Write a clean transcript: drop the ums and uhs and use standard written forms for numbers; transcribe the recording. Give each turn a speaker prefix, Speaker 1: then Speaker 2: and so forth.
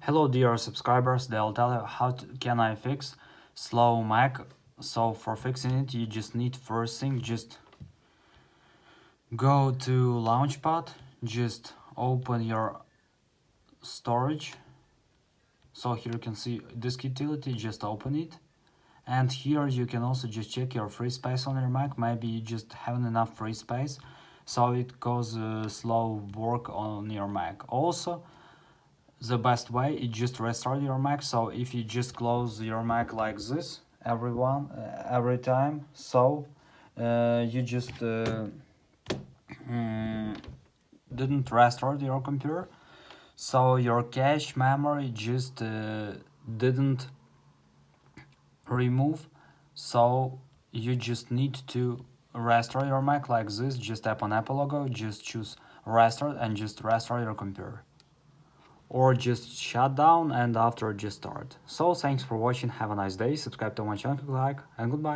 Speaker 1: Hello dear subscribers, they'll tell you can I fix slow Mac. So for fixing it you just need first thing, just go to Launchpad, just open your storage. So here you can see disk utility, just open it. And here you can also just check your free space on your Mac. Maybe you just haven't enough free space, so it goes slow work on your Mac. Also, the best way is just restart your Mac. So if you just close your Mac like this, every time, so you just didn't restart your computer, so your cache memory just didn't remove. So you just need to restart your Mac like this. Just tap on Apple logo, just choose restart and just restart your computer, or just shut down and after just start. So thanks for watching, have a nice day, subscribe to my channel, click like, and goodbye.